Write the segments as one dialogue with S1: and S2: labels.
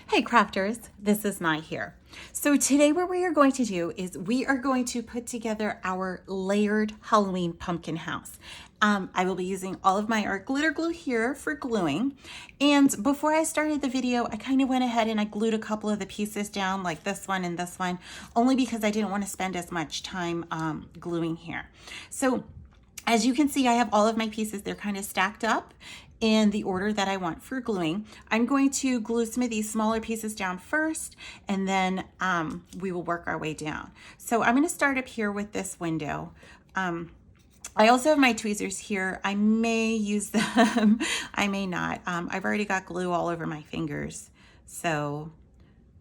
S1: Hey crafters, this is Mai here. So today what we are going to do is we are going to put together our layered Halloween pumpkin house. I will be using all of my art glitter glue here for gluing. And before I started the video, I kind of went ahead and I glued a couple of the pieces down like this one and this one, only because I didn't want to spend as much time gluing here. So as you can see, I have all of my pieces. They're kind of stacked up in the order that I want for gluing. I'm going to glue some of these smaller pieces down first, and then we will work our way down. So I'm going to start up here with this window. I also have my tweezers here. I may use them, I may not. I've already got glue all over my fingers, so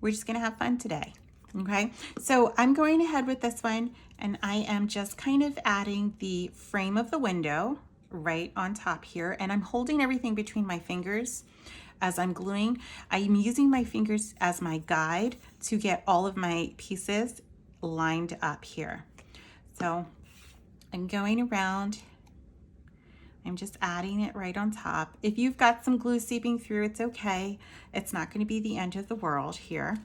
S1: we're just gonna have fun today. Okay, so I'm going ahead with this one, and I am just kind of adding the frame of the window right on top here, and I'm holding everything between my fingers as I'm gluing. I'm using my fingers as my guide to get all of my pieces lined up here. So I'm going around, I'm just adding it right on top. If you've got some glue seeping through, it's okay. It's not going to be the end of the world here.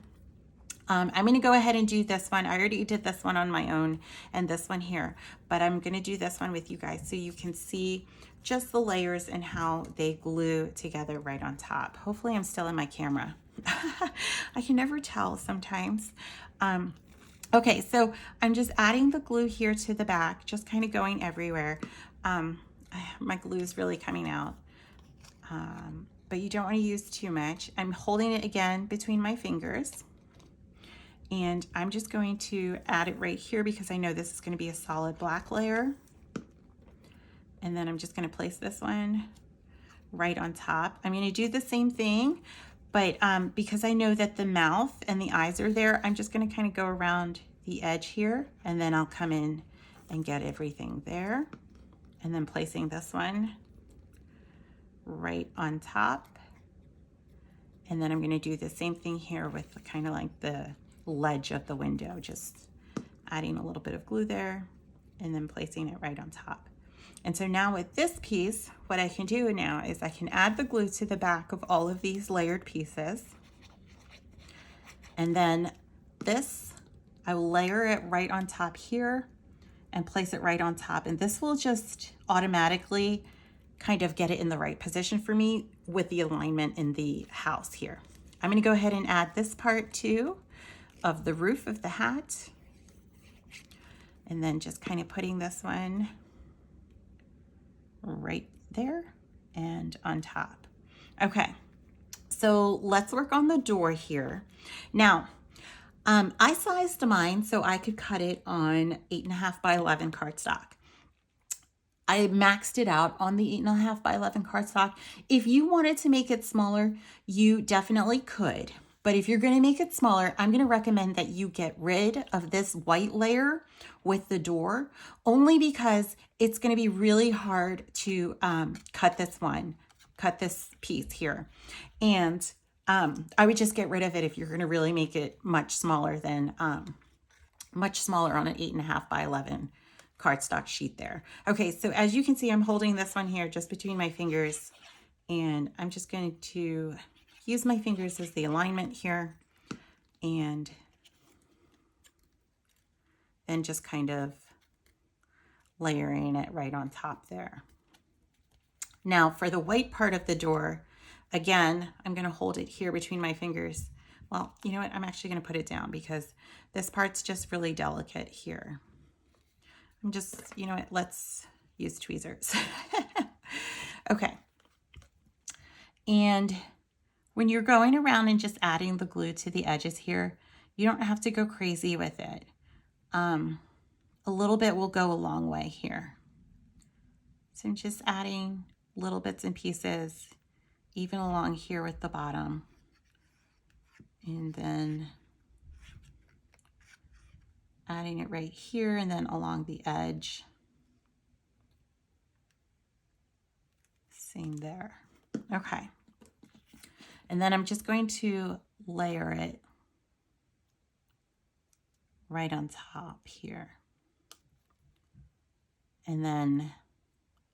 S1: I'm going to go ahead and do this one. I already did this one on my own and this one here, but I'm going to do this one with you guys so you can see just the layers and how they glue together right on top. Hopefully I'm still in my camera. I can never tell sometimes. Okay, so I'm just adding the glue here to the back, just kind of going everywhere. My glue is really coming out, but you don't want to use too much. I'm holding it again between my fingers. And I'm just going to add it right here because I know this is going to be a solid black layer. And then I'm just going to place this one right on top. I'm going to do the same thing, but because I know that the mouth and the eyes are there, I'm just going to kind of go around the edge here, and then I'll come in and get everything there. And then placing this one right on top. And then I'm going to do the same thing here with kind of like the ledge of the window, just adding a little bit of glue there and then placing it right on top. And so now with this piece, what I can do now is I can add the glue to the back of all of these layered pieces. And then this, I will layer it right on top here and place it right on top. And this will just automatically kind of get it in the right position for me with the alignment in the house here. I'm going to go ahead and add this part too of the roof of the hat, and then just kind of putting this one right there and on top. Okay, so let's work on the door here. Now, I sized mine so I could cut it on 8.5 by 11 cardstock. I maxed it out on the 8.5 by 11 cardstock. If you wanted to make it smaller, you definitely could. But if you're going to make it smaller, I'm going to recommend that you get rid of this white layer with the door, only because it's going to be really hard to cut this piece here. And I would just get rid of it if you're going to really make it much smaller than much smaller on an 8.5 by 11 cardstock sheet there. Okay, so as you can see, I'm holding this one here just between my fingers, and I'm just going to use my fingers as the alignment here, and then just kind of layering it right on top there. Now for the white part of the door, again, I'm going to hold it here between my fingers. Well, you know what? I'm actually going to put it down because this part's just really delicate here. I'm just, you know what? Let's use tweezers. Okay. And when you're going around and just adding the glue to the edges here, you don't have to go crazy with it. A little bit will go a long way here. So I'm just adding little bits and pieces, even along here with the bottom. And then adding it right here and then along the edge. Same there. Okay. And then I'm just going to layer it right on top here. And then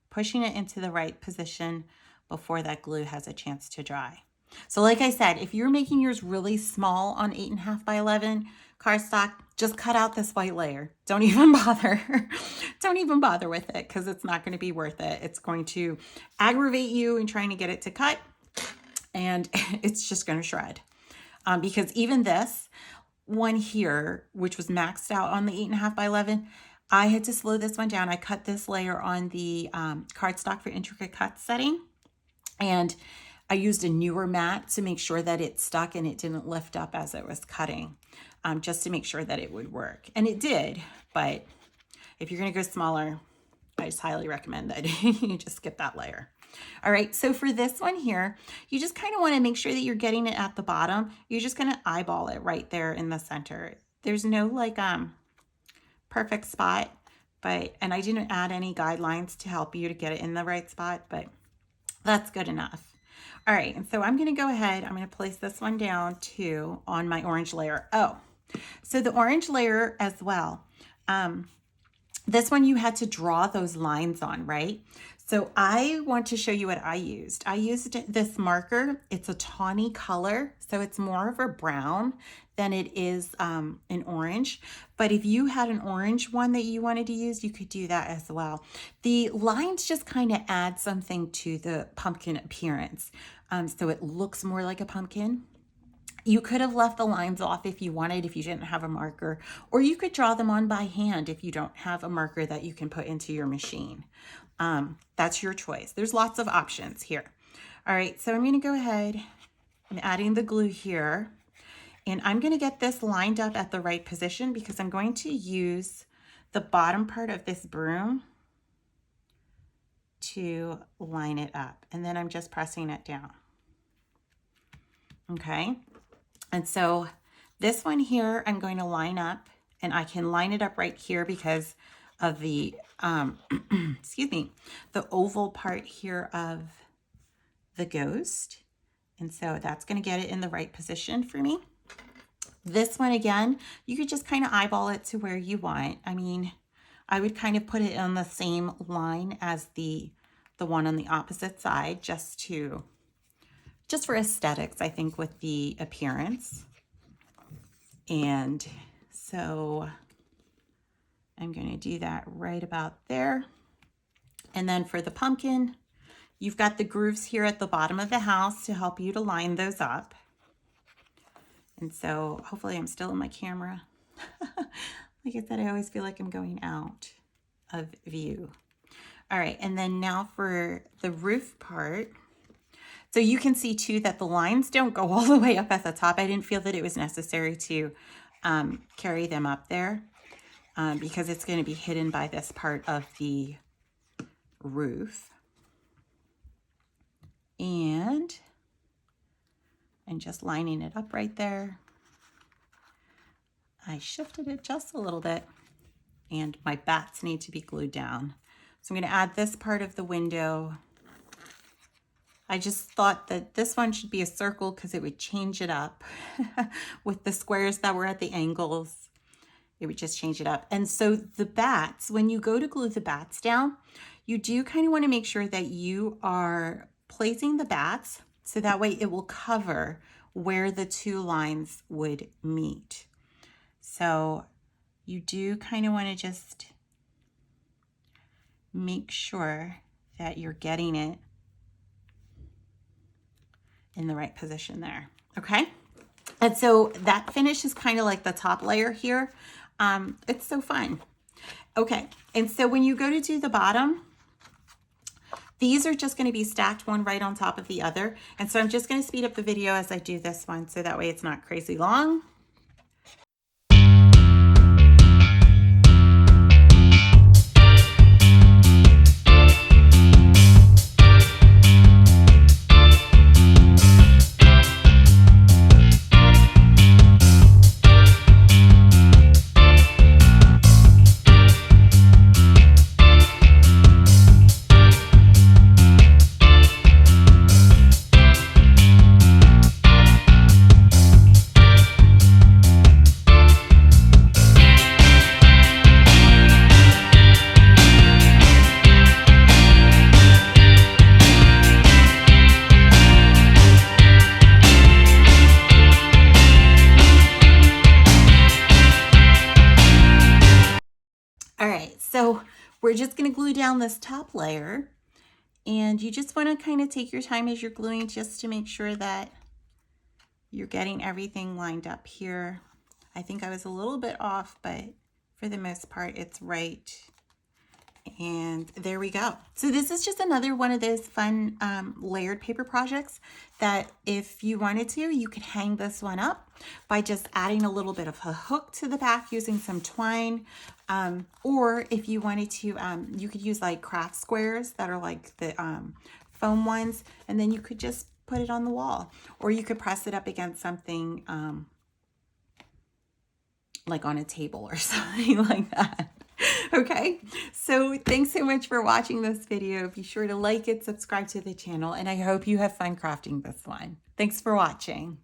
S1: pushing it into the right position before that glue has a chance to dry. So like I said, if you're making yours really small on 8.5 by 11 cardstock, just cut out this white layer. Don't even bother. Don't even bother with it because it's not going to be worth it. It's going to aggravate you in trying to get it to cut, and it's just going to shred. Because even this one here, which was maxed out on the 8.5 by 11, I had to slow this one down. I cut this layer on the cardstock for intricate cuts setting, and I used a newer mat to make sure that it stuck and it didn't lift up as it was cutting, just to make sure that it would work. And it did, but if you're going to go smaller, I just highly recommend that you just skip that layer. All right, so for this one here, you just kind of want to make sure that you're getting it at the bottom. You're just going to eyeball it right there in the center. There's no like perfect spot, and I didn't add any guidelines to help you to get it in the right spot, but that's good enough. All right, and so I'm going to go ahead, I'm going to place this one down too on my orange layer. Oh, so the orange layer as well. This one you had to draw those lines on, right? So I want to show you what I used. I used this marker. It's a tawny color, so it's more of a brown than it is an orange. But if you had an orange one that you wanted to use, you could do that as well. The lines just kind of add something to the pumpkin appearance. So it looks more like a pumpkin. You could have left the lines off if you wanted, if you didn't have a marker, or you could draw them on by hand if you don't have a marker that you can put into your machine. That's your choice. There's lots of options here. All right, so I'm going to go ahead. I'm adding the glue here, and I'm going to get this lined up at the right position because I'm going to use the bottom part of this broom to line it up, and then I'm just pressing it down. Okay, and so this one here I'm going to line up, and I can line it up right here because of the excuse me, the oval part here of the ghost, and so that's going to get it in the right position for me. This one, again, you could just kind of eyeball it to where you want. I mean, I would kind of put it on the same line as the one on the opposite side, just for aesthetics, I think, with the appearance. And so I'm going to do that right about there. And then for the pumpkin, you've got the grooves here at the bottom of the house to help you to line those up. And so hopefully I'm still in my camera. Like I said, I always feel like I'm going out of view. All right, and then now for the roof part. So you can see too that the lines don't go all the way up at the top. I didn't feel that it was necessary to carry them up there because it's going to be hidden by this part of the roof. And I'm just lining it up right there. I shifted it just a little bit, and my bats need to be glued down. So I'm going to add this part of the window. I just thought that this one should be a circle because it would change it up with the squares that were at the angles. It would just change it up. And so the bats, when you go to glue the bats down, you do kind of want to make sure that you are placing the bats so that way it will cover where the two lines would meet. So you do kind of want to just make sure that you're getting it in the right position there. Okay. And so that finish is kind of like the top layer here. It's so fun. Okay. And so when you go to do the bottom, these are just going to be stacked one right on top of the other. And so I'm just going to speed up the video as I do this one so that way it's not crazy long. just going to glue down this top layer. And you just want to kind of take your time as you're gluing just to make sure that you're getting everything lined up here. I think I was a little bit off, but for the most part, it's right. And there we go. So this is just another one of those fun layered paper projects that if you wanted to, you could hang this one up by just adding a little bit of a hook to the back using some twine. Or if you wanted to, you could use like craft squares that are like the foam ones, and then you could just put it on the wall. Or you could press it up against something like on a table or something like that. Okay, so thanks so much for watching this video. Be sure to like it, subscribe to the channel, and I hope you have fun crafting this one. Thanks for watching.